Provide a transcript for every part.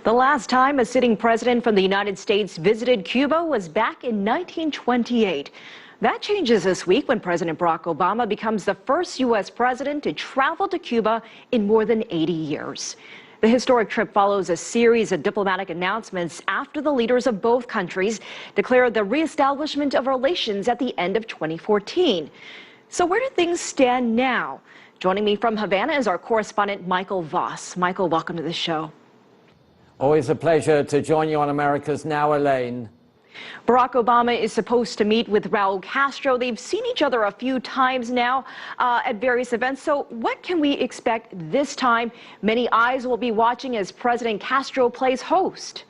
The last time a sitting president from the United States visited Cuba was back in 1928. That changes this week when President Barack Obama becomes the first U.S. president to travel to Cuba in more than 80 years. The historic trip follows a series of diplomatic announcements after the leaders of both countries declared the reestablishment of relations at the end of 2014. So where do things stand now? Joining me from Havana is our correspondent Michael Voss. Michael, welcome to the show. Always a pleasure to join you on America's Now, Elaine. Barack Obama is supposed to meet with Raul Castro. They've seen each other a few times now at various events. So what can we expect this time? Many eyes will be watching as President Castro plays host.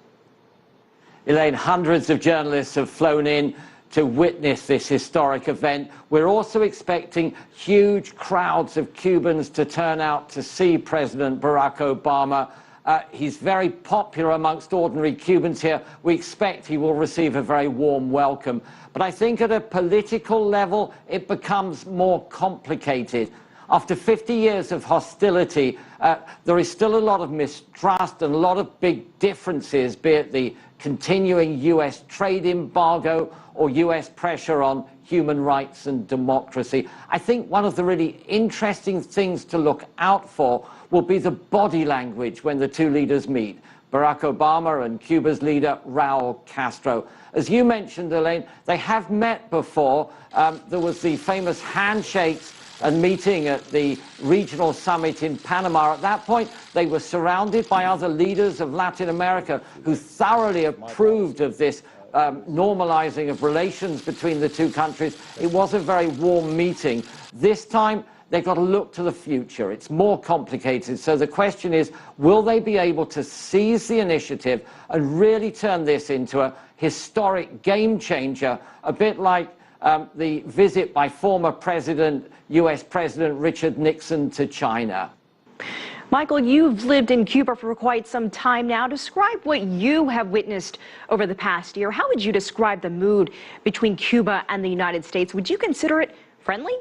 Elaine, hundreds of journalists have flown in to witness this historic event. We're also expecting huge crowds of Cubans to turn out to see President Barack Obama. He's very popular amongst ordinary Cubans here. We expect he will receive a very warm welcome. But I think at a political level, it becomes more complicated. After 50 years of hostility, there is still a lot of mistrust and a lot of big differences, be it the continuing U.S. trade embargo or U.S. pressure on human rights and democracy. I think one of the really interesting things to look out for will be the body language when the two leaders meet, Barack Obama and Cuba's leader, Raul Castro. As you mentioned, Elaine, they have met before. There was the famous handshakes and meeting at the regional summit in Panama. At that point, they were surrounded by other leaders of Latin America who thoroughly approved of this normalizing of relations between the two countries. It was a very warm meeting. This time, they've got to look to the future. It's more complicated. So the question is, will they be able to seize the initiative and really turn this into a historic game changer, a bit like the visit by former U.S. President Richard Nixon to China? Michael, you've lived in Cuba for quite some time now. Describe what you have witnessed over the past year. How would you describe the mood between Cuba and the United States? Would you consider it friendly?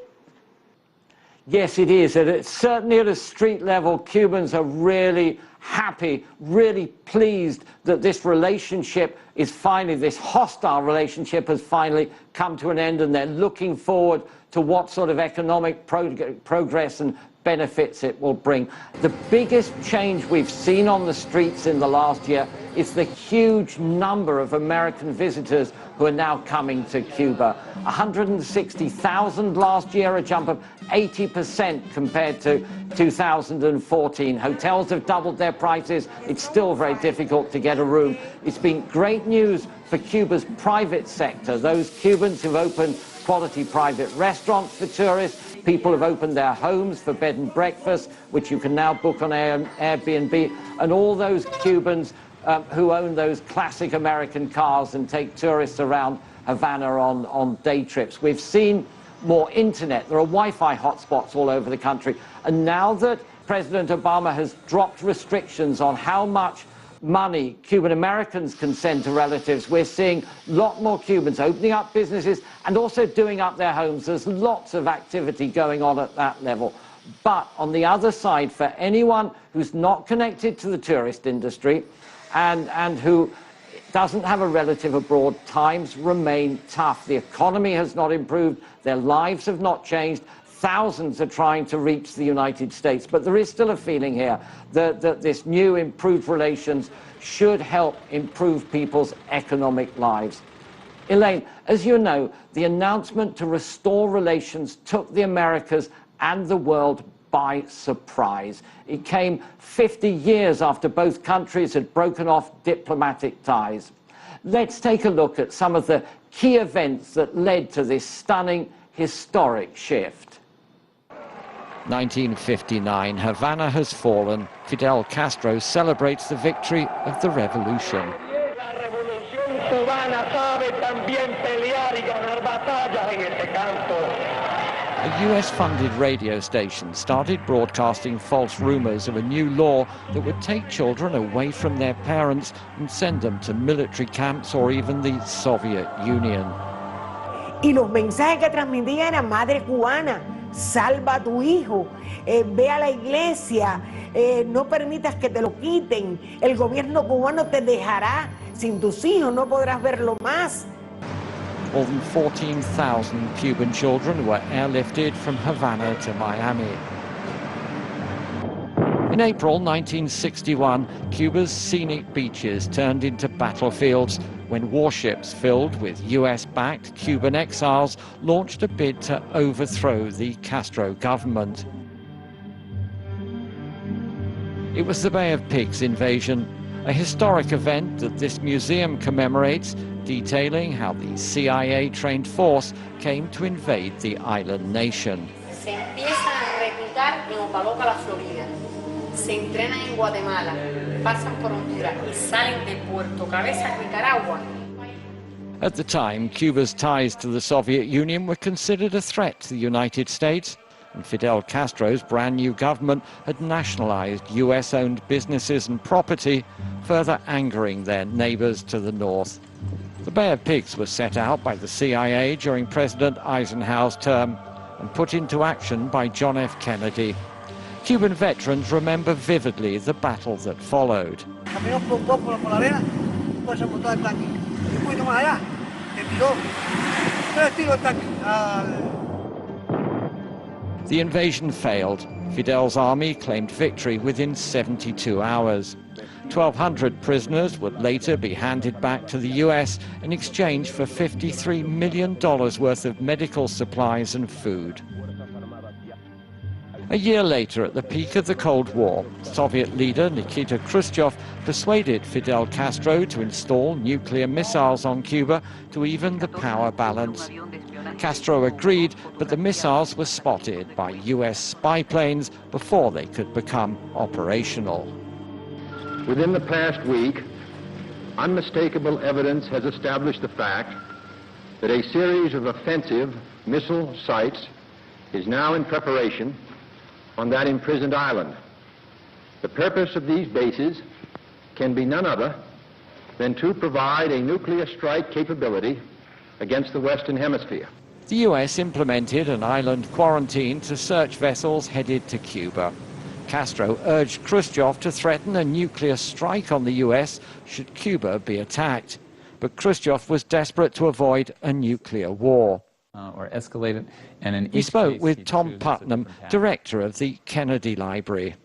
Yes, it is. Certainly at a street level, Cubans are really happy, really pleased that this relationship is finally, this hostile relationship has finally come to an end, and they're looking forward to what sort of economic progress and benefits it will bring. The biggest change we've seen on the streets in the last year is the huge number of American visitors who are now coming to Cuba. 160,000 last year, a jump of 80% compared to 2014. Hotels have doubled their prices. It's still very difficult to get a room. It's been great news for Cuba's private sector. Those Cubans who've opened quality private restaurants for tourists. People have opened their homes for bed and breakfast, which you can now book on Airbnb. And all those Cubans who own those classic American cars and take tourists around Havana on day trips. We've seen more internet. There are Wi-Fi hotspots all over the country. And now that President Obama has dropped restrictions on how much money Cuban Americans can send to relatives, we're seeing a lot more Cubans opening up businesses and also doing up their homes. There's lots of activity going on at that level. But on the other side, for anyone who's not connected to the tourist industry and who doesn't have a relative abroad, times remain tough. The economy has not improved. Their lives have not changed. Thousands are trying to reach the United States. But there is still a feeling here that this new improved relations should help improve people's economic lives. Elaine, as you know, the announcement to restore relations took the Americas and the world by surprise. It came 50 years after both countries had broken off diplomatic ties. Let's take a look at some of the key events that led to this stunning, historic shift. 1959, Havana has fallen. Fidel Castro celebrates the victory of the revolution. A US-funded radio station started broadcasting false rumors of a new law that would take children away from their parents and send them to military camps or even the Soviet Union. Y los mensajes que transmitían eran madres cubanas, salva a tu hijo, ve a la iglesia, no permitas que te lo quiten, el gobierno cubano te dejará sin tus hijos, no podrás verlo más. More than 14,000 Cuban children were airlifted from Havana to Miami. In April 1961, Cuba's scenic beaches turned into battlefields when warships filled with US-backed Cuban exiles launched a bid to overthrow the Castro government. It was the Bay of Pigs invasion, a historic event that this museum commemorates, detailing how the CIA-trained force came to invade the island nation. Se empiezan a reclutar en Opa-locka, la Florida. Se entrenan en Guatemala, pasan por Honduras y salen de Puerto Cabezas, Nicaragua. At the time, Cuba's ties to the Soviet Union were considered a threat to the United States, and Fidel Castro's brand new government had nationalized US-owned businesses and property, further angering their neighbors to the north. The Bay of Pigs was set out by the CIA during President Eisenhower's term and put into action by John F. Kennedy. Cuban veterans remember vividly the battle that followed. The invasion failed. Fidel's army claimed victory within 72 hours. 1,200 prisoners would later be handed back to the US in exchange for $53 million worth of medical supplies and food. A year later, at the peak of the Cold War, Soviet leader Nikita Khrushchev persuaded Fidel Castro to install nuclear missiles on Cuba to even the power balance. Castro agreed, but the missiles were spotted by US spy planes before they could become operational. Within the past week, unmistakable evidence has established the fact that a series of offensive missile sites is now in preparation on that imprisoned island. The purpose of these bases can be none other than to provide a nuclear strike capability against the Western Hemisphere. The US implemented an island quarantine to search vessels headed to Cuba. Castro urged Khrushchev to threaten a nuclear strike on the US should Cuba be attacked. But Khrushchev was desperate to avoid a nuclear war. Or escalated, and in We spoke with Tom Putnam, director of the Kennedy Library.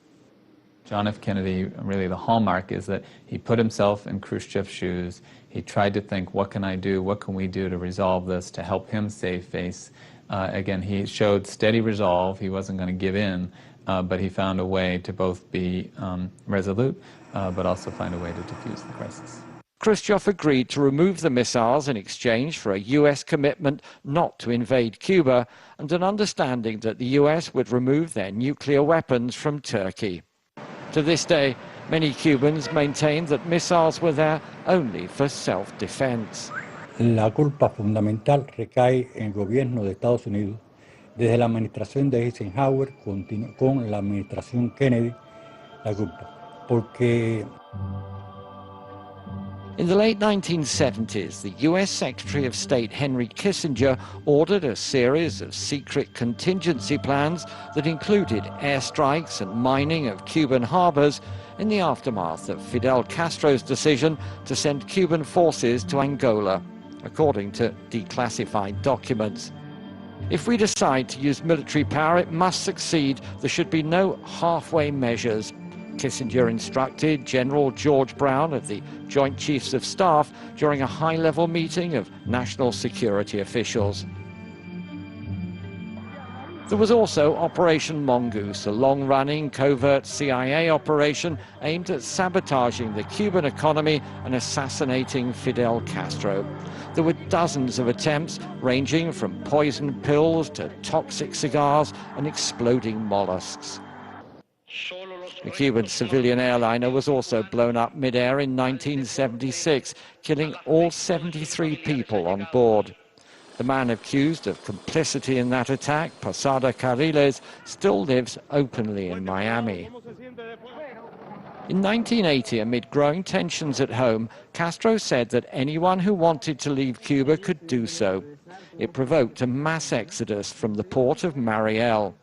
John F. Kennedy, really the hallmark is that he put himself in Khrushchev's shoes. He tried to think, what can I do, what can we do to resolve this, to help him save face. Again, he showed steady resolve. He wasn't going to give in, but he found a way to both be resolute, but also find a way to defuse the crisis. Khrushchev agreed to remove the missiles in exchange for a US commitment not to invade Cuba and an understanding that the US would remove their nuclear weapons from Turkey. To this day, many Cubans maintain that missiles were there only for self-defense. La culpa fundamental recae en el gobierno de Estados Unidos, desde la administración de Eisenhower con la administración Kennedy, la culpa, porque in the late 1970s, the US Secretary of State Henry Kissinger ordered a series of secret contingency plans that included airstrikes and mining of Cuban harbors in the aftermath of Fidel Castro's decision to send Cuban forces to Angola, according to declassified documents. If we decide to use military power, it must succeed. There should be no halfway measures. Kissinger instructed General George Brown of the Joint Chiefs of Staff during a high-level meeting of national security officials. There was also Operation Mongoose, a long-running covert CIA operation aimed at sabotaging the Cuban economy and assassinating Fidel Castro. There were dozens of attempts, ranging from poison pills to toxic cigars and exploding mollusks. The Cuban civilian airliner was also blown up mid-air in 1976, killing all 73 people on board. The man accused of complicity in that attack, Posada Carriles, still lives openly in Miami. In 1980, amid growing tensions at home, Castro said that anyone who wanted to leave Cuba could do so. it provoked a mass exodus from the port of Mariel.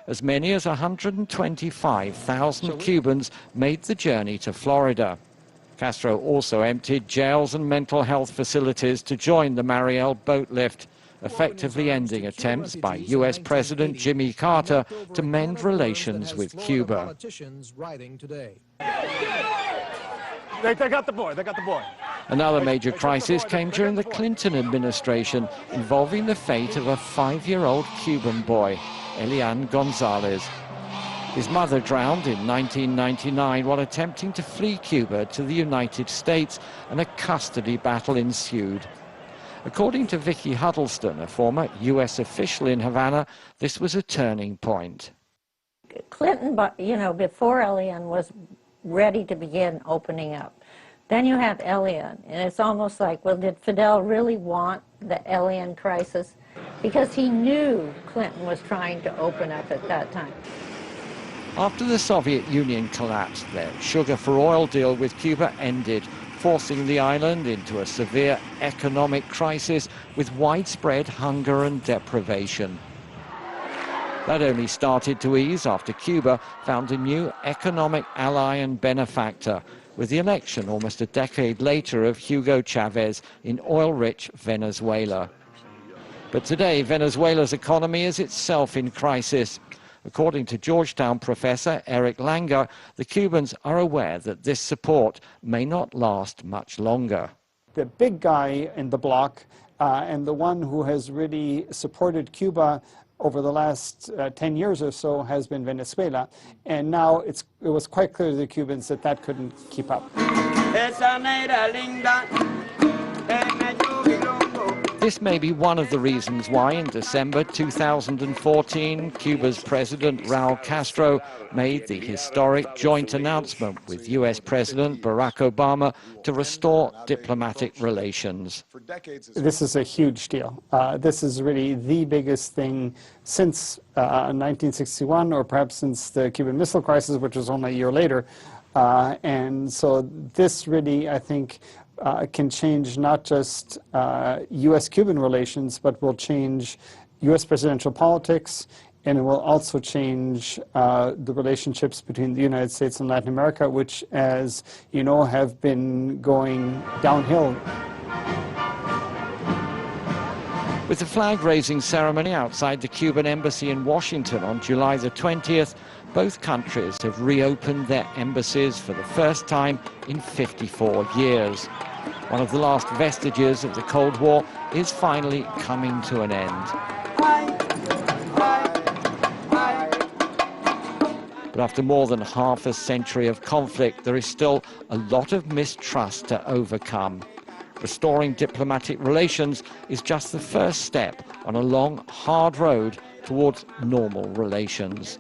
As many as 125,000 Cubans made the journey to Florida. Castro also emptied jails and mental health facilities to join the Mariel boat lift, effectively ending attempts by U.S. President Jimmy Carter to mend relations with Cuba. They got the boy. Another major crisis came during the Clinton administration, involving the fate of a 5-year-old Cuban boy, Elian Gonzalez. His mother drowned in 1999 while attempting to flee Cuba to the United States, and a custody battle ensued. According to Vicky Huddleston, a former U.S. official in Havana, this was a turning point. Clinton, before Elian was ready to begin opening up. Then you have Elian, and it's almost like, well, did Fidel really want the Elian crisis? Because he knew Clinton was trying to open up at that time. After the Soviet Union collapsed, their sugar-for-oil deal with Cuba ended, forcing the island into a severe economic crisis with widespread hunger and deprivation. That only started to ease after Cuba found a new economic ally and benefactor, with the election almost a decade later of Hugo Chavez in oil-rich Venezuela. But today, Venezuela's economy is itself in crisis. According to Georgetown professor Eric Langer, the Cubans are aware that this support may not last much longer. The big guy in the bloc and the one who has really supported Cuba over the last 10 years or so has been Venezuela. And now it was quite clear to the Cubans that that couldn't keep up. This may be one of the reasons why in December 2014, Cuba's President Raul Castro made the historic joint announcement with US President Barack Obama to restore diplomatic relations. This is a huge deal. This is really the biggest thing since 1961, or perhaps since the Cuban Missile Crisis, which was only a year later. And so this really, I think, can change not just U.S.-Cuban relations, but will change U.S. presidential politics, and it will also change the relationships between the United States and Latin America, which, as you know, have been going downhill. With the flag-raising ceremony outside the Cuban embassy in Washington on July the 20th, both countries have reopened their embassies for the first time in 54 years. One of the last vestiges of the Cold War is finally coming to an end. But after more than half a century of conflict, there is still a lot of mistrust to overcome. Restoring diplomatic relations is just the first step on a long, hard road towards normal relations.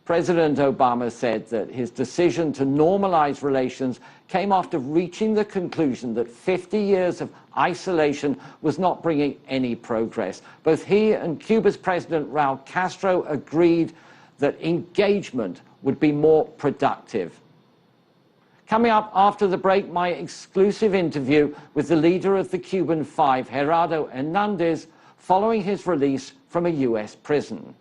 President Obama said that his decision to normalize relations came after reaching the conclusion that 50 years of isolation was not bringing any progress. Both he and Cuba's President Raul Castro agreed that engagement would be more productive. Coming up after the break, my exclusive interview with the leader of the Cuban Five, Gerardo Hernandez, following his release from a U.S. prison.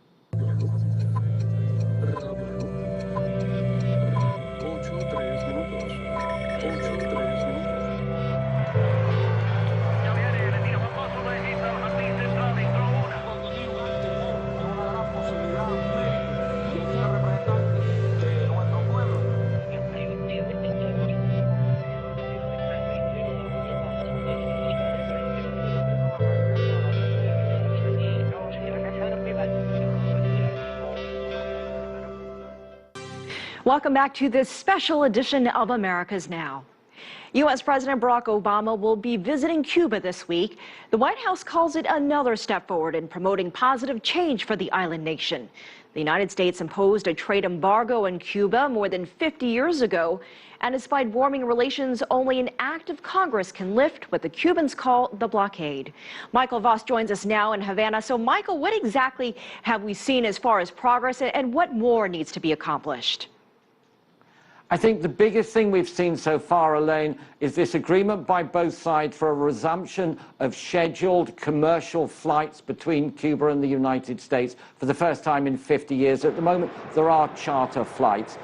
Welcome back to this special edition of America's Now. U.S. President Barack Obama will be visiting Cuba this week. The White House calls it another step forward in promoting positive change for the island nation. The United States imposed a trade embargo on Cuba more than 50 years ago, and despite warming relations, only an act of Congress can lift what the Cubans call the blockade. Michael Voss joins us now in Havana. So, Michael, what exactly have we seen as far as progress, and what more needs to be accomplished? I think the biggest thing we've seen so far, Elaine, is this agreement by both sides for a resumption of scheduled commercial flights between Cuba and the United States for the first time in 50 years. At the moment, there are charter flights.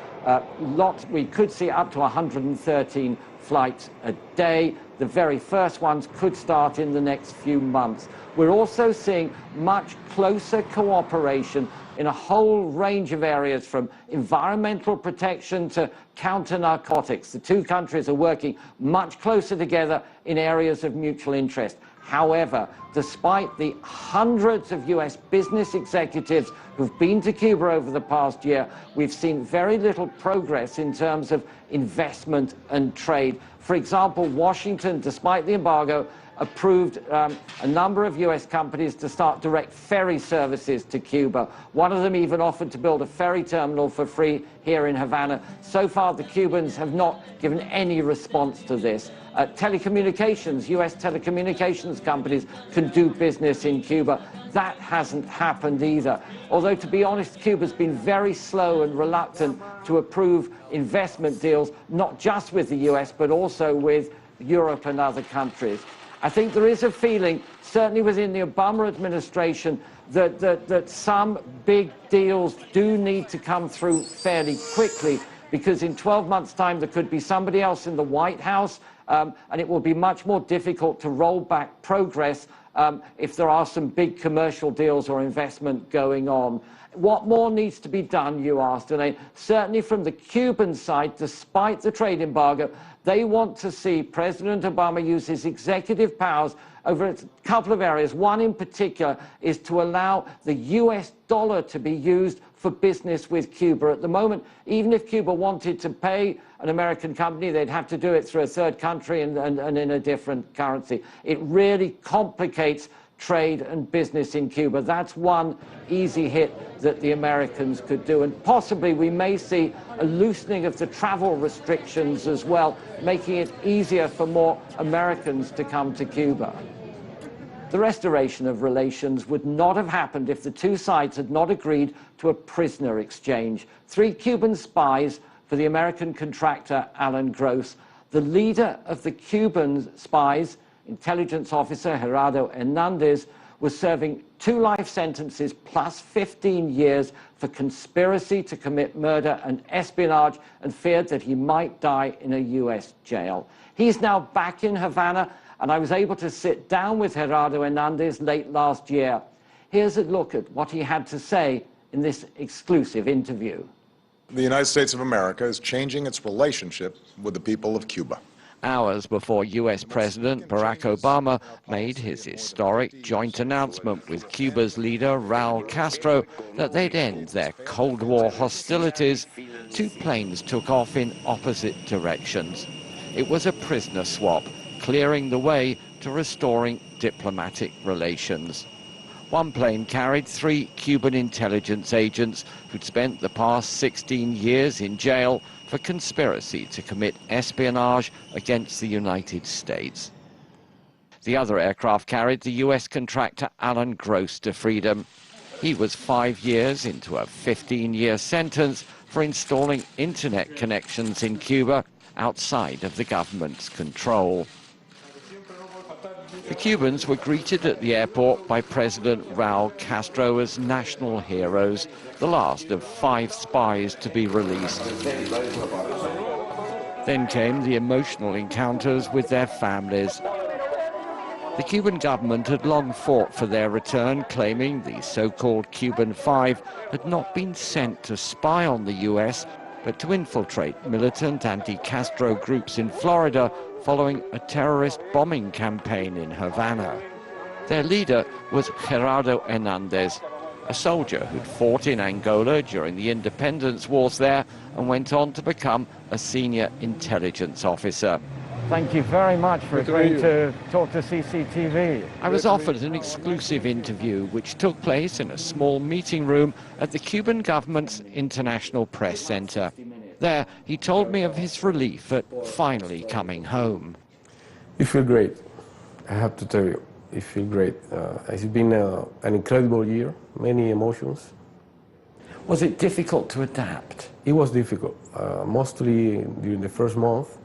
We could see up to 113 flights a day. The very first ones could start in the next few months. We're also seeing much closer cooperation in a whole range of areas, from environmental protection to counter-narcotics. The two countries are working much closer together in areas of mutual interest. However, despite the hundreds of US business executives who've been to Cuba over the past year, we've seen very little progress in terms of investment and trade. For example, Washington, despite the embargo, approved a number of US companies to start direct ferry services to Cuba. One of them even offered to build a ferry terminal for free here in Havana. So far, the Cubans have not given any response to this. Telecommunications, US telecommunications companies can do business in Cuba. That hasn't happened either. Although, to be honest, Cuba's been very slow and reluctant to approve investment deals, not just with the US, but also with Europe and other countries. I think there is a feeling, certainly within the Obama administration, that some big deals do need to come through fairly quickly, because in 12 months' time there could be somebody else in the White House, and it will be much more difficult to roll back progress if there are some big commercial deals or investment going on. What more needs to be done, you asked, Elaine? Certainly from the Cuban side, despite the trade embargo, they want to see President Obama use his executive powers over a couple of areas. One in particular is to allow the US dollar to be used for business with Cuba. At the moment, even if Cuba wanted to pay an American company, they'd have to do it through a third country and in a different currency. It really complicates trade and business in Cuba. That's one easy hit that the Americans could do. And possibly we may see a loosening of the travel restrictions as well, making it easier for more Americans to come to Cuba. The restoration of relations would not have happened if the two sides had not agreed to a prisoner exchange. 3 Cuban spies for the American contractor Alan Gross. The leader of the Cuban spies, intelligence officer Gerardo Hernandez, was serving 2 life sentences plus 15 years for conspiracy to commit murder and espionage, and feared that he might die in a US jail. He's now back in Havana, and I was able to sit down with Gerardo Hernandez late last year. Here's a look at what he had to say in this exclusive interview. The United States of America is changing its relationship with the people of Cuba. Hours before US President Barack Obama made his historic joint announcement with Cuba's leader Raul Castro that they'd end their Cold War hostilities, 2 planes took off in opposite directions. It was a prisoner swap, clearing the way to restoring diplomatic relations. One plane carried 3 Cuban intelligence agents who'd spent the past 16 years in jail for conspiracy to commit espionage against the United States. The other aircraft carried the US contractor Alan Gross to freedom. He was 5 years into a 15-year sentence for installing internet connections in Cuba outside of the government's control. The Cubans were greeted at the airport by President Raul Castro as national heroes, the last of 5 spies to be released. Then came the emotional encounters with their families. The Cuban government had long fought for their return, claiming the so-called Cuban 5 had not been sent to spy on the US, but to infiltrate militant anti-Castro groups in Florida following a terrorist bombing campaign in Havana. Their leader was Gerardo Hernandez, a soldier who'd fought in Angola during the independence wars there and went on to become a senior intelligence officer. Thank you very much for agreeing to talk to CCTV. I was offered an exclusive interview which took place in a small meeting room at the Cuban government's International Press Center. There, he told me of his relief at finally coming home. You feel great, I have to tell you. You feel great. It's been an incredible year, many emotions. Was it difficult to adapt? It was difficult, mostly during the first month,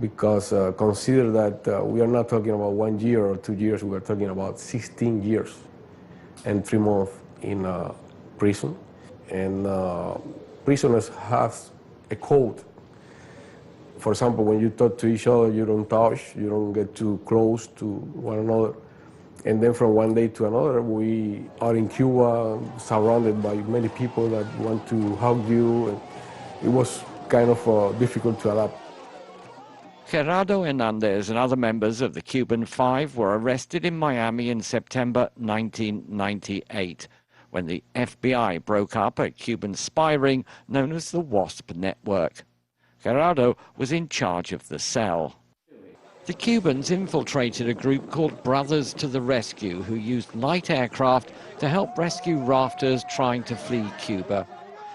because consider that we are not talking about 1 year or 2 years, we are talking about 16 years and 3 months in prison. And prisoners have a code. For example, when you talk to each other, you don't touch, you don't get too close to one another. And then from one day to another, we are in Cuba, surrounded by many people that want to hug you. And it was kind of difficult to adapt. Gerardo Hernandez and other members of the Cuban Five were arrested in Miami in September 1998, when the FBI broke up a Cuban spy ring known as the WASP network. Gerardo was in charge of the cell. The Cubans infiltrated a group called Brothers to the Rescue, who used light aircraft to help rescue rafters trying to flee Cuba.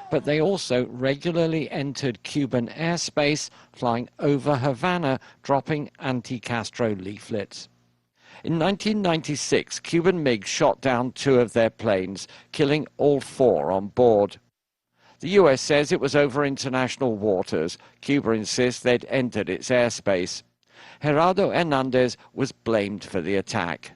But they also regularly entered Cuban airspace, flying over Havana, dropping anti-Castro leaflets. In 1996, Cuban MiGs shot down 2 of their planes, killing all 4 on board. The US says it was over international waters. Cuba insists they'd entered its airspace. Gerardo Hernandez was blamed for the attack.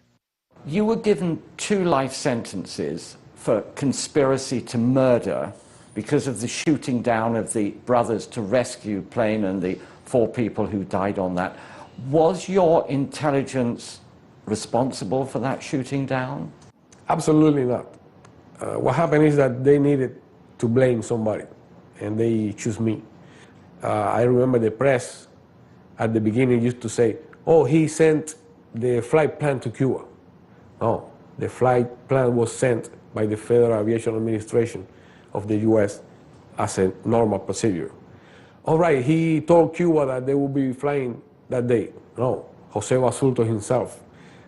You were given 2 life sentences for conspiracy to murder because of the shooting down of the Brothers to Rescue plane and the 4 people who died on that. Was your intelligence responsible for that shooting down? Absolutely not. What happened is that they needed to blame somebody, and they chose me. I remember the press at the beginning used to say, oh, he sent the flight plan to Cuba. No, the flight plan was sent by the Federal Aviation Administration of the US as a normal procedure. All right, he told Cuba that they would be flying that day. No, Jose Basulto himself,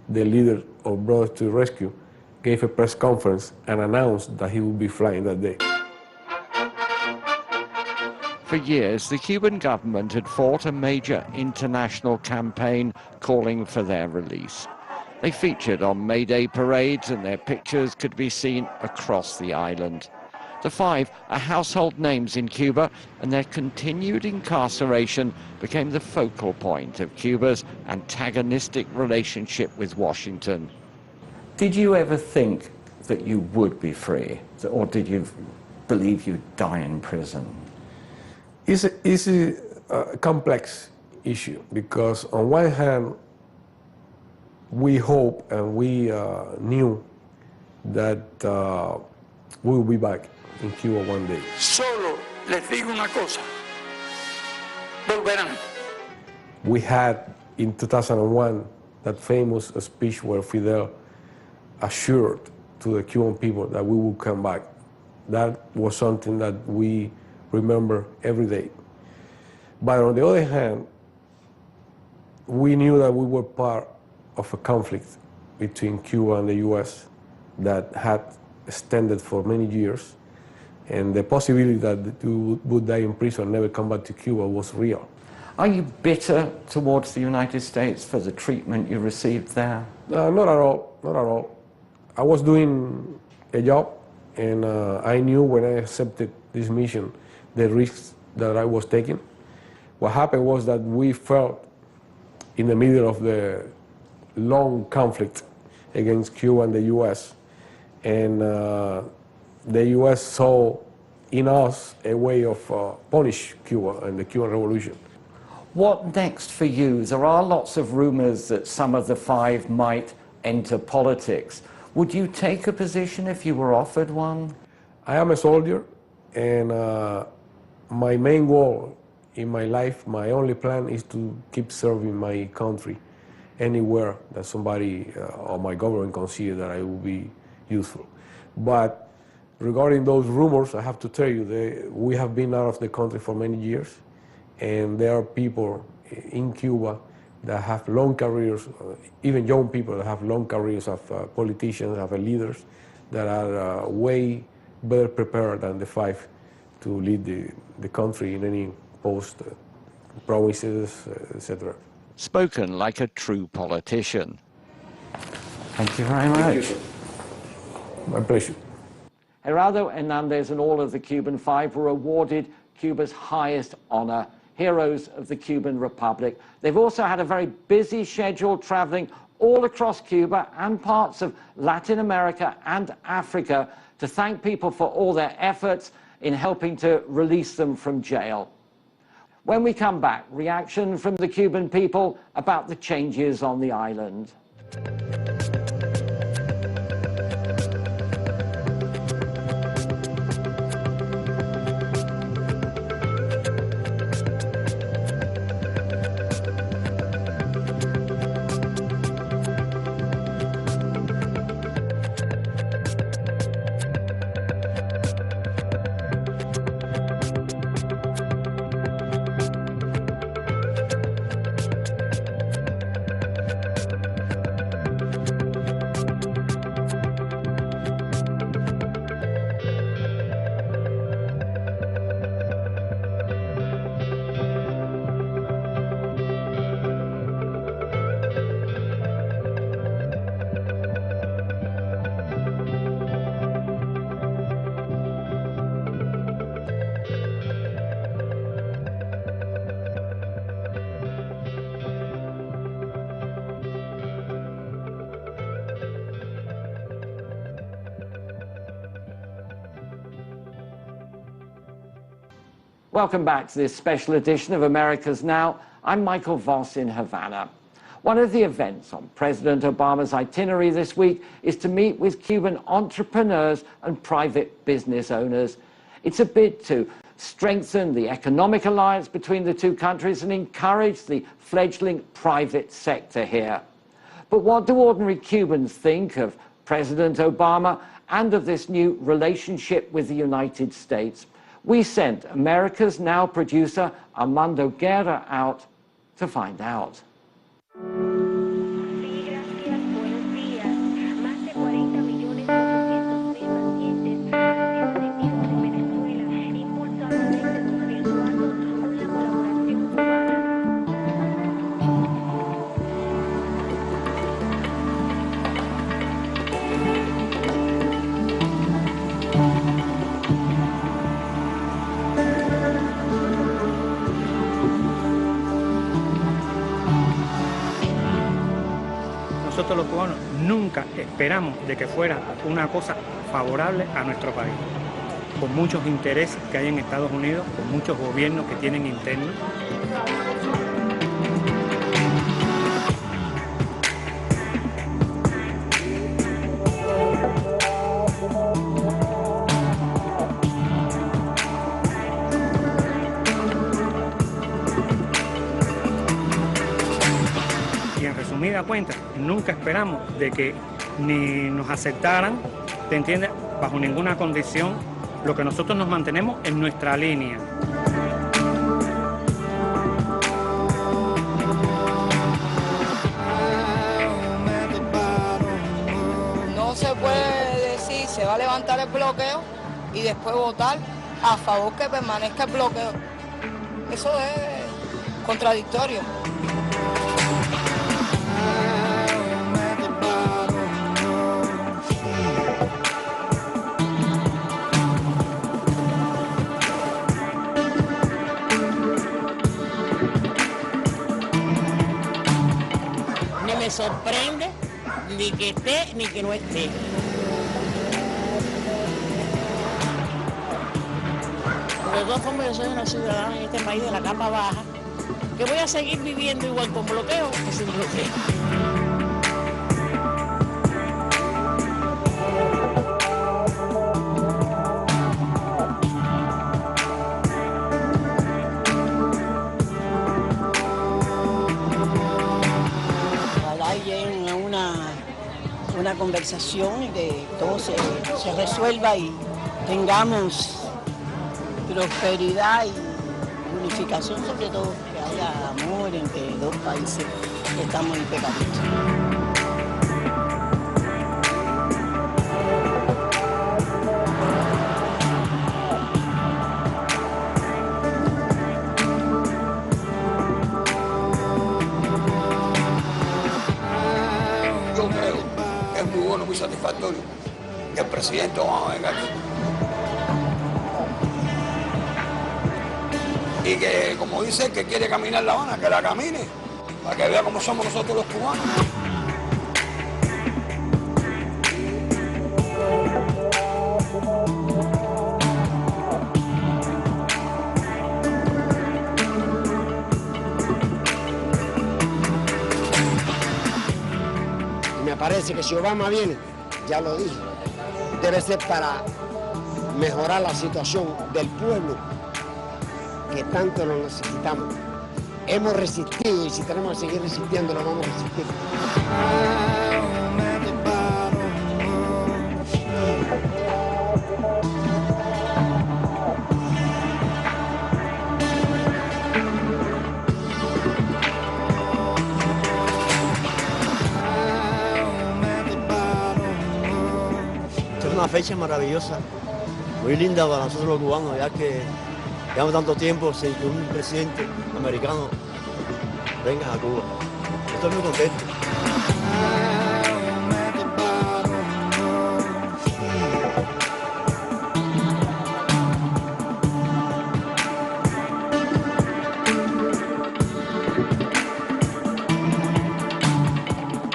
the leader of Brothers to the Rescue, gave a press conference and announced that he would be flying that day. For years, the Cuban government had fought a major international campaign calling for their release. They featured on May Day parades, and their pictures could be seen across the island. The 5 are household names in Cuba, and their continued incarceration became the focal point of Cuba's antagonistic relationship with Washington. Did you ever think that you would be free, or did you believe you'd die in prison? It's a complex issue, because on one hand, we hope and we knew that we will be back in Cuba one day. Solo les digo una cosa, volverán. We had in 2001 that famous speech where Fidel assured to the Cuban people that we would come back. That was something that we remember every day. But on the other hand, we knew that we were part of a conflict between Cuba and the US that had extended for many years, and the possibility that we would die in prison and never come back to Cuba was real. Are you bitter towards the United States for the treatment you received there? Not at all, not at all. I was doing a job, and I knew when I accepted this mission the risks that I was taking. What happened was that we felt in the middle of the long conflict against Cuba and the US, and the US saw in us a way of punish Cuba and the Cuban Revolution. What next for you? There are lots of rumors that some of the 5 might enter politics. Would you take a position if you were offered one? I am a soldier, and my main goal in my life, my only plan is to keep serving my country anywhere that somebody or my government consider that I will be useful. But regarding those rumors, I have to tell you, we have been out of the country for many years, and there are people in Cuba that have long careers, even young people that have long careers of politicians, of leaders that are way better prepared than the 5 to lead the country in any post, provinces, etc. Spoken like a true politician. Thank you very much. My pleasure. Gerardo Hernandez and all of the Cuban Five were awarded Cuba's highest honor, Heroes of the Cuban Republic. They've also had a very busy schedule traveling all across Cuba and parts of Latin America and Africa to thank people for all their efforts in helping to release them from jail. When we come back, reaction from the Cuban people about the changes on the island. Welcome back to this special edition of America's Now. I'm Michael Voss in Havana. One of the events on President Obama's itinerary this week is to meet with Cuban entrepreneurs and private business owners. It's a bid to strengthen the economic alliance between the two countries and encourage the fledgling private sector here. But what do ordinary Cubans think of President Obama and of this new relationship with the United States? We sent America's Now producer Armando Guerra out to find out. Nosotros los cubanos nunca esperamos de que fuera una cosa favorable a nuestro país, con muchos intereses que hay en Estados Unidos, con muchos gobiernos que tienen internos. Y en resumida cuenta, nunca esperamos de que ni nos aceptaran, ¿te entiendes?, bajo ninguna condición. Lo que nosotros nos mantenemos en nuestra línea. No se puede decir se va a levantar el bloqueo y después votar a favor que permanezca el bloqueo. Eso es contradictorio. Me sorprende ni que esté ni que no esté. De todas formas, yo soy una ciudadana en este país de la capa baja, que voy a seguir viviendo igual con bloqueo que sin bloqueo. Una conversación y que todo se resuelva y tengamos prosperidad y unificación, sobre todo que haya amor entre dos países que estamos muy pegaditos. Yo creo que es muy bueno, muy satisfactorio que el presidente Obama venga aquí. y que, como dice, que quiere caminar La Habana, que la camine, para que vea cómo somos nosotros los cubanos. Me parece que si Obama viene, ya lo dije, debe ser para mejorar la situación del pueblo, que tanto lo necesitamos. Hemos resistido y si tenemos que seguir resistiendo, lo vamos a resistir. Una fecha maravillosa, muy linda para nosotros los cubanos, ya que llevamos tanto tiempo sin que un presidente americano venga a Cuba. Estoy muy contento.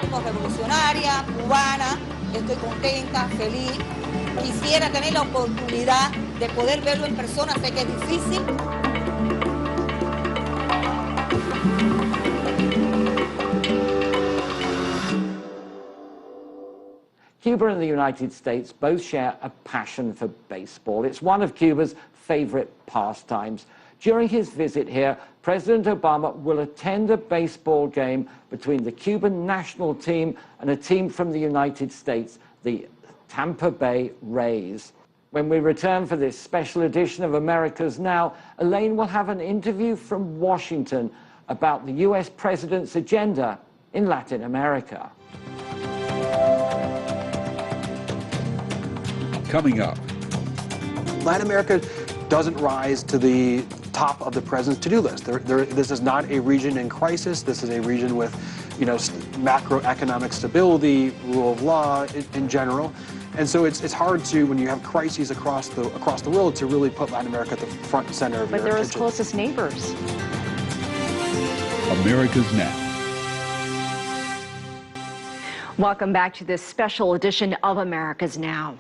Como revolucionaria, cubana, estoy contenta, feliz. Quisiera tener la oportunidad de poder verlo en persona, sé que es difícil. Cuba and the United States both share a passion for baseball. It's one of Cuba's favorite pastimes. During his visit here, President Obama will attend a baseball game between the Cuban national team and a team from the United States, the Tampa Bay Rays. When we return for this special edition of America's Now, Elaine will have an interview from Washington about the U.S. president's agenda in Latin America. Coming up. Latin America doesn't rise to the top of the president's to-do list. This is not a region in crisis. This is a region with, macroeconomic stability, rule of law in general. And so it's hard to, when you have crises across the world, to really put Latin America at the front and center of your attention. But they're his closest neighbors. America's Now. Welcome back to this special edition of America's Now.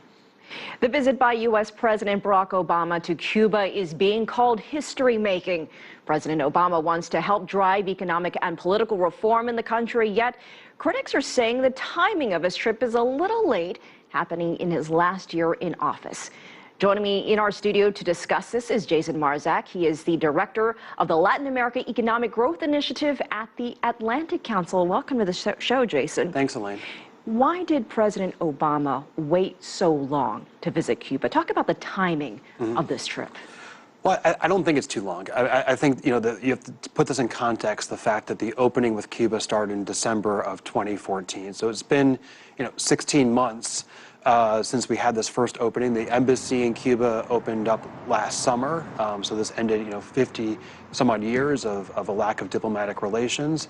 The visit by U.S. President Barack Obama to Cuba is being called history-making. President Obama wants to help drive economic and political reform in the country, yet critics are saying the timing of his trip is a little late, happening in his last year in office. Joining me in our studio to discuss this is Jason Marzak. He is the director of the Latin America Economic Growth Initiative at the Atlantic Council. Welcome to the show, Jason. Thanks, Elaine. Why did President Obama wait so long to visit Cuba? Talk about the timing of this trip. Well, I don't think it's too long. I think that you have to put this in context, the fact that the opening with Cuba started in December of 2014. So it's been 16 months since we had this first opening. The embassy in Cuba opened up last summer, so this ended 50 some odd years of a lack of diplomatic relations.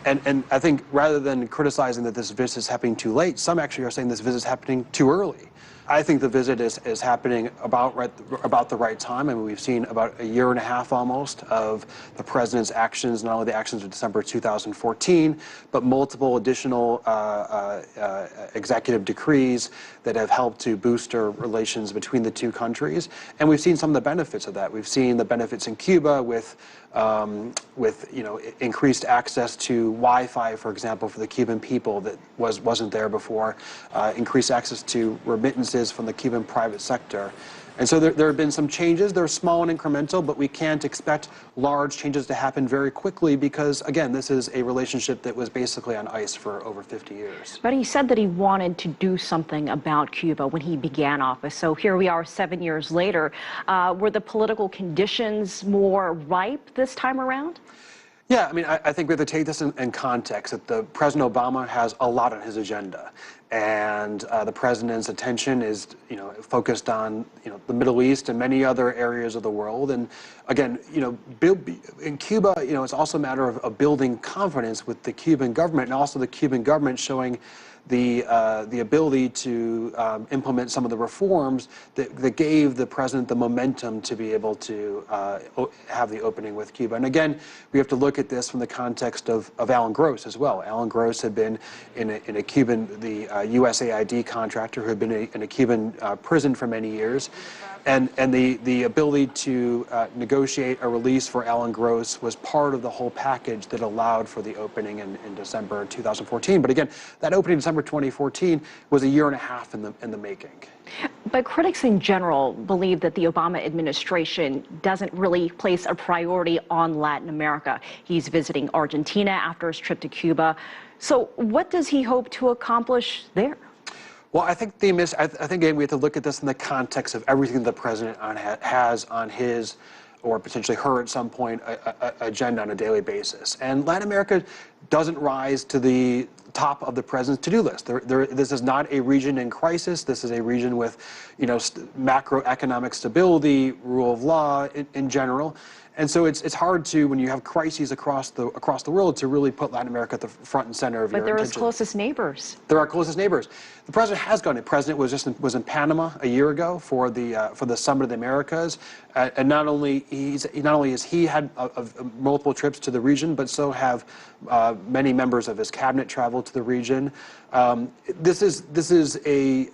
And I think rather than criticizing that this visit is happening too late, some actually are saying this visit is happening too early. I think the visit is happening about the right time. I mean, we've seen about a year and a half almost of the president's actions, not only the actions of December 2014, but multiple additional executive decrees that have helped to booster relations between the two countries. And we've seen some of the benefits of that. We've seen the benefits in Cuba with increased access to Wi-Fi, for example, for the Cuban people that wasn't there before, increased access to remittances from the Cuban private sector. And so there have been some changes. They're small and incremental, but we can't expect large changes to happen very quickly because, again, this is a relationship that was basically on ice for over 50 years. But he said that he wanted to do something about Cuba when he began office. So here we are 7 years later. Were the political conditions more ripe this time around? Yeah, I mean, I think we have to take this in context, that the President Obama has a lot on his agenda. And the president's attention is, focused on, the Middle East and many other areas of the world. And again, in Cuba, it's also a matter of building confidence with the Cuban government, and also the Cuban government showing the ability to implement some of the reforms that gave the president the momentum to be able to have the opening with Cuba. And again, we have to look at this from the context of Alan Gross as well. Alan Gross had been in a Cuban, the USAID contractor who had been in a Cuban prison for many years. And the ability to negotiate a release for Alan Gross was part of the whole package that allowed for the opening in December 2014. But again, that opening in December 2014 was a year and a half in the making. But critics in general believe that the Obama administration doesn't really place a priority on Latin America. He's visiting Argentina after his trip to Cuba. So what does he hope to accomplish there? Well, I think again, we have to look at this in the context of everything the president has on his, or potentially her at some point, agenda on a daily basis. And Latin America doesn't rise to the top of the president's to-do list. This is not a region in crisis. This is a region with, macroeconomic stability, rule of law in general. And so it's hard to, when you have crises across the world, to really put Latin America at the front and center of your attention. But they're his closest neighbors. They're our closest neighbors. The president has gone. The president was in Panama a year ago for the Summit of the Americas, and not only has he had multiple trips to the region, but so have many members of his cabinet traveled to the region. This is a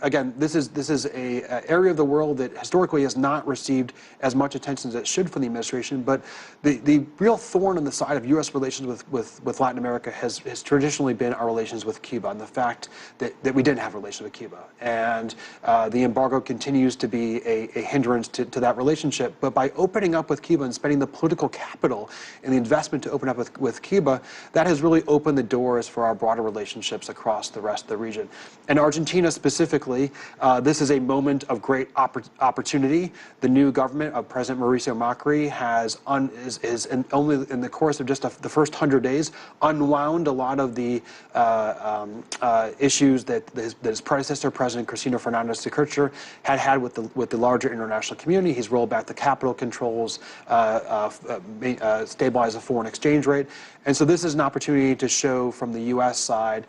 area of the world that historically has not received as much attention as it should from the administration. But the real thorn in the side of U.S. relations with Latin America has traditionally been our relations with Cuba, and the fact that we didn't have relations with Cuba, and the embargo continues to be a hindrance to that relationship. But by opening up with Cuba and spending the political capital and the investment to open up with Cuba, that has really opened the doors for our broader relationships across the rest of the region. And Argentina specifically, this is a moment of great opportunity. The new government of President Mauricio Macri is only in the course of just the first 100 days unwound a lot of the issues that his predecessor, President Cristina Fernández de Kirchner, had with the larger international community. He's rolled back the capital controls, stabilized the foreign exchange rate. And so this is an opportunity to show from the U.S. side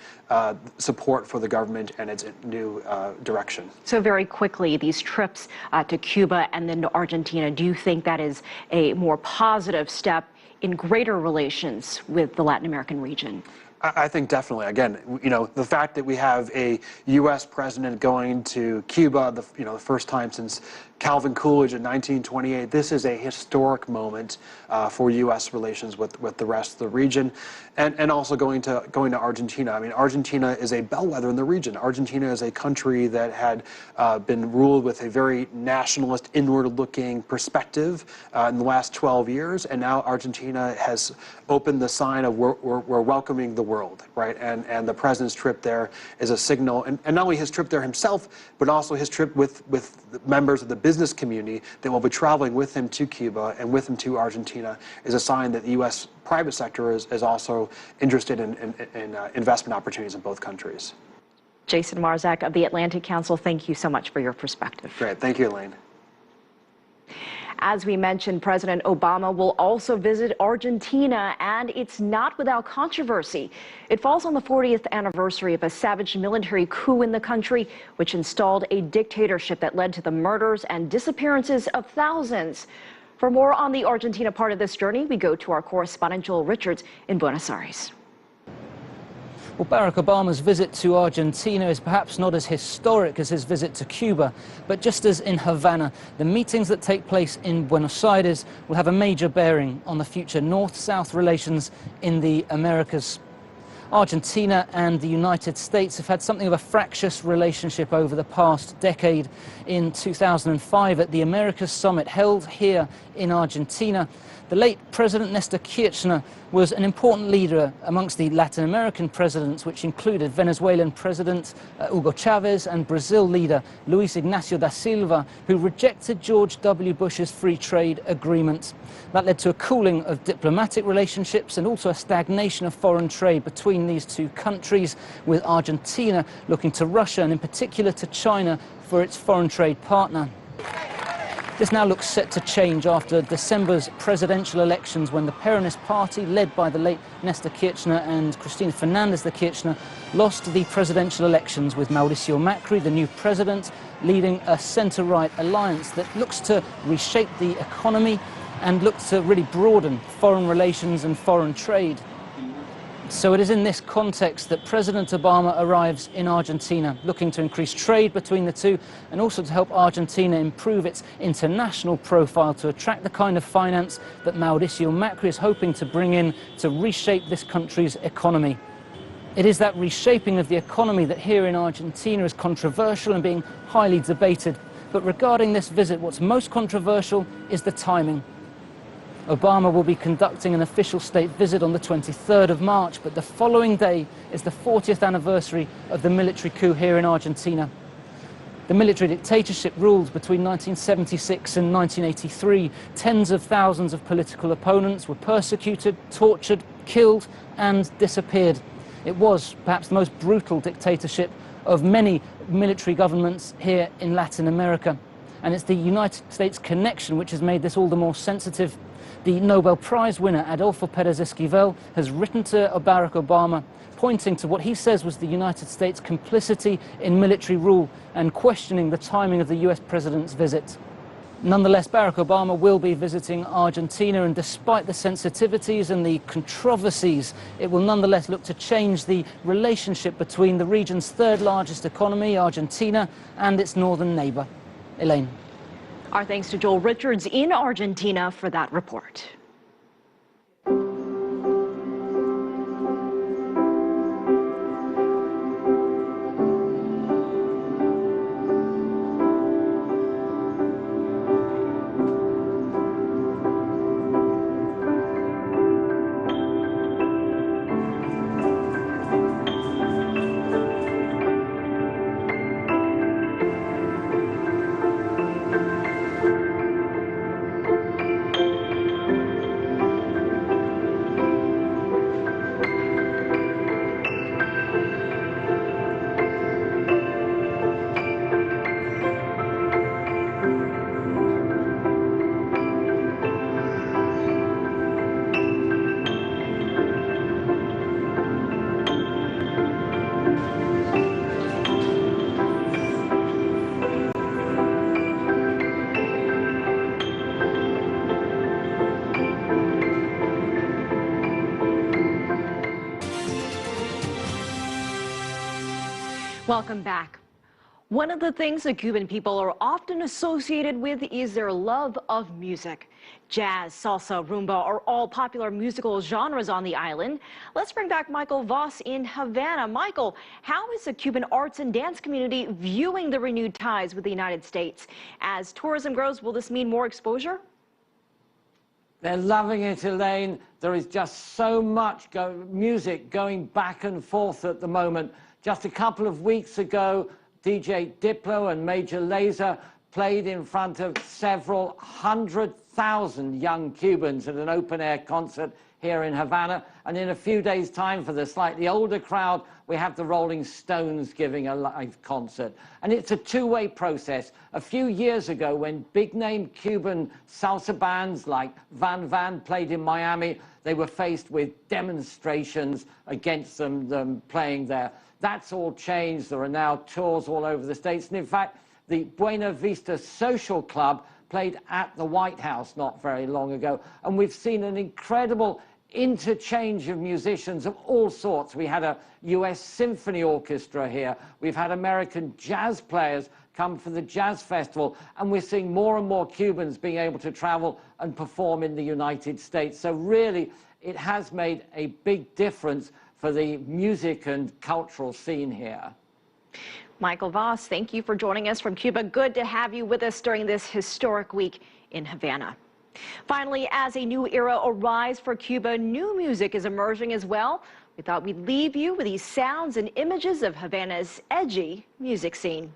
support for the government and its new direction. So very quickly, these trips to Cuba and then to Argentina, do you think that is a more positive step in greater relations with the Latin American region? I think definitely. Again, the fact that we have a U.S. president going to Cuba, the first time since Calvin Coolidge in 1928, this is a historic moment for U.S. relations with the rest of the region, and also going to Argentina. I mean, Argentina is a bellwether in the region. Argentina is a country that had been ruled with a very nationalist, inward-looking perspective in the last 12 years, and now Argentina has opened the sign of we're welcoming the world, right? And the president's trip there is a signal, and not only his trip there himself, but also his trip with members of the business community that will be traveling with him to Cuba and with him to Argentina is a sign that the U.S. private sector is also interested in investment opportunities in both countries. Jason Marzak of the Atlantic Council, thank you so much for your perspective. Great. Thank you, Elaine. As we mentioned, President Obama will also visit Argentina, and it's not without controversy. It falls on the 40th anniversary of a savage military coup in the country, which installed a dictatorship that led to the murders and disappearances of thousands. For more on the Argentina part of this journey, we go to our correspondent Joel Richards in Buenos Aires. Well, Barack Obama's visit to Argentina is perhaps not as historic as his visit to Cuba, but just as in Havana, the meetings that take place in Buenos Aires will have a major bearing on the future North-South relations in the Americas. Argentina and the United States have had something of a fractious relationship over the past decade. In 2005, at the Americas Summit held here in Argentina, the late President Néstor Kirchner was an important leader amongst the Latin American presidents, which included Venezuelan President Hugo Chavez and Brazil leader Luis Ignacio da Silva, who rejected George W. Bush's free trade agreement. That led to a cooling of diplomatic relationships and also a stagnation of foreign trade between these two countries, with Argentina looking to Russia and in particular to China for its foreign trade partner. This now looks set to change after December's presidential elections, when the Peronist Party, led by the late Néstor Kirchner and Cristina Fernández de Kirchner, lost the presidential elections, with Mauricio Macri, the new president, leading a centre-right alliance that looks to reshape the economy and looks to really broaden foreign relations and foreign trade. So it is in this context that President Obama arrives in Argentina, looking to increase trade between the two and also to help Argentina improve its international profile, to attract the kind of finance that Mauricio Macri is hoping to bring in to reshape this country's economy. It is that reshaping of the economy that here in Argentina is controversial and being highly debated. But regarding this visit, what's most controversial is the timing. Obama will be conducting an official state visit on the 23rd of March, but the following day is the 40th anniversary of the military coup here in Argentina. The military dictatorship ruled between 1976 and 1983. Tens of thousands of political opponents were persecuted, tortured, killed, and disappeared. It was perhaps the most brutal dictatorship of many military governments here in Latin America. And it's the United States connection which has made this all the more sensitive. The Nobel Prize winner Adolfo Pérez Esquivel has written to Barack Obama, pointing to what he says was the United States' complicity in military rule and questioning the timing of the US president's visit. Nonetheless, Barack Obama will be visiting Argentina, and despite the sensitivities and the controversies, it will nonetheless look to change the relationship between the region's third largest economy, Argentina, and its northern neighbor. Elaine. Our thanks to Joel Richards in Argentina for that report. Welcome back. One of the things the Cuban people are often associated with is their love of music. Jazz, salsa, rumba are all popular musical genres on the island. Let's bring back Michael Voss in Havana. Michael, how is the Cuban arts and dance community viewing the renewed ties with the United States? As tourism grows, will this mean more exposure? They're loving it, Elaine. There is just so much music going back and forth at the moment. Just a couple of weeks ago, DJ Diplo and Major Lazer played in front of several 100,000 young Cubans at an open-air concert here in Havana. And in a few days' time, for the slightly older crowd, we have the Rolling Stones giving a live concert. And it's a two-way process. A few years ago, when big-name Cuban salsa bands like Van Van played in Miami, they were faced with demonstrations against them playing there. That's all changed. There are now tours all over the States. And in fact, the Buena Vista Social Club played at the White House not very long ago. And we've seen an incredible interchange of musicians of all sorts. We had a US Symphony Orchestra here. We've had American jazz players come for the Jazz Festival. And we're seeing more and more Cubans being able to travel and perform in the United States. So really, it has made a big difference for the music and cultural scene here. Michael Voss, thank you for joining us from Cuba. Good to have you with us during this historic week in Havana. Finally, as a new era arrives for Cuba, new music is emerging as well. We thought we'd leave you with these sounds and images of Havana's edgy music scene.